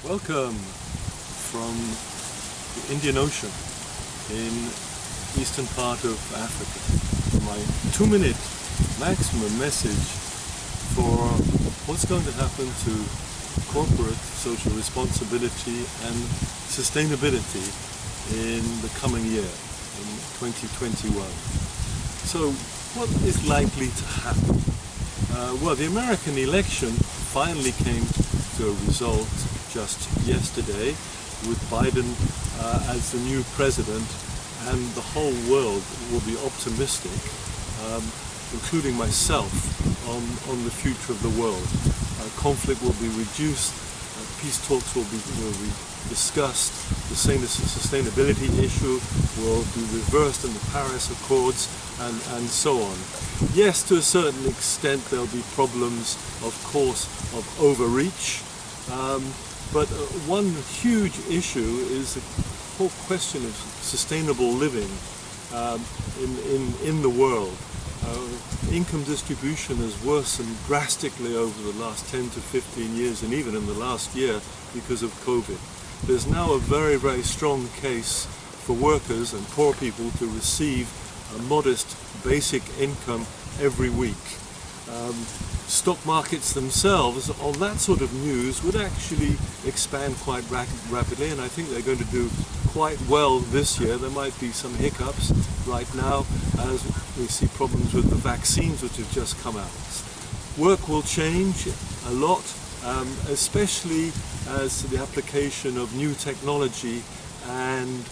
Welcome from the Indian Ocean in eastern part of Africa. My 2-minute maximum message for what's going to happen to corporate social responsibility and sustainability in the coming year, in 2021. So what is likely to happen? Well, the American election finally came to a result just yesterday with Biden as the new president, and the whole world will be optimistic, including myself, on the future of the world. Conflict will be reduced, peace talks will be discussed, the sustainability issue will be reversed in the Paris Accords, and so on. Yes, to a certain extent there'll be problems, of course, of overreach, but one huge issue is the whole question of sustainable living in the world. Income distribution has worsened drastically over the last 10 to 15 years, and even in the last year because of COVID. There's now a very, very strong case for workers and poor people to receive a modest basic income every week. Stock markets themselves, on that sort of news, would actually expand quite rapidly, and I think they're going to do quite well this year. There might be some hiccups right now as we see problems with the vaccines which have just come out. Work will change a lot, especially as the application of new technology and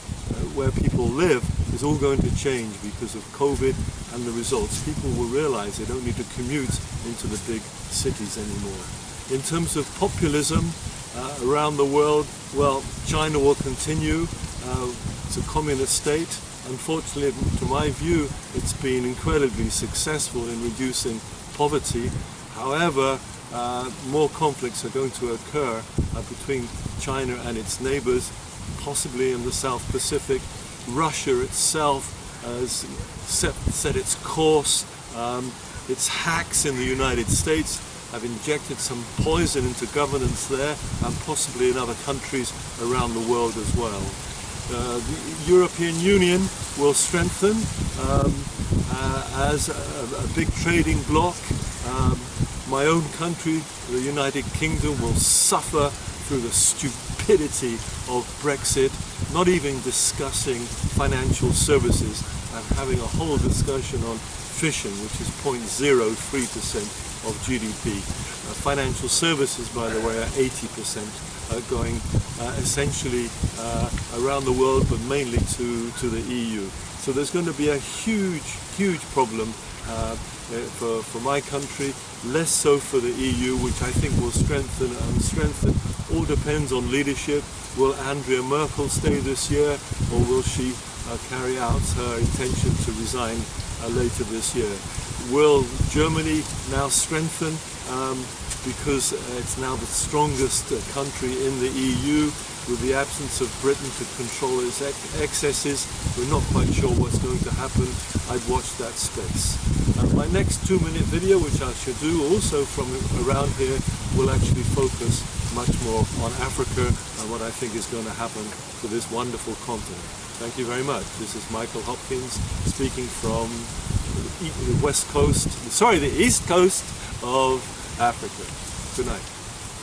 where people live is all going to change because of COVID and the results. People will realize they don't need to commute into the big cities anymore. In terms of populism around the world, well, China will continue. It's a communist state. Unfortunately, to my view, it's been incredibly successful in reducing poverty. However, more conflicts are going to occur between China and its neighbors, possibly in the South Pacific. Russia itself has set its course. Its hacks in the United States have injected some poison into governance there, and possibly in other countries around the world as well. The European Union will strengthen as a big trading bloc. My own country, the United Kingdom, will suffer through the stupidity of Brexit, not even discussing financial services and having a whole discussion on fishing, which is 0.03% of GDP. Financial services, by the way, are 80%, going essentially around the world, but mainly to the EU. So there's going to be a huge problem for my country, less so for the EU, which I think will strengthen. All depends on leadership. Will Angela Merkel stay this year, or will she carry out her intention to resign later this year? Will Germany now strengthen because it's now the strongest country in the EU, with the absence of Britain to control its excesses? We're not quite sure what's going to happen. I'd watch that space. My next 2-minute video, which I shall do also from around here, will actually focus much more on Africa and what I think is going to happen to this wonderful continent. Thank you very much. This is Michael Hopkins speaking from the East Coast of Africa. Good night.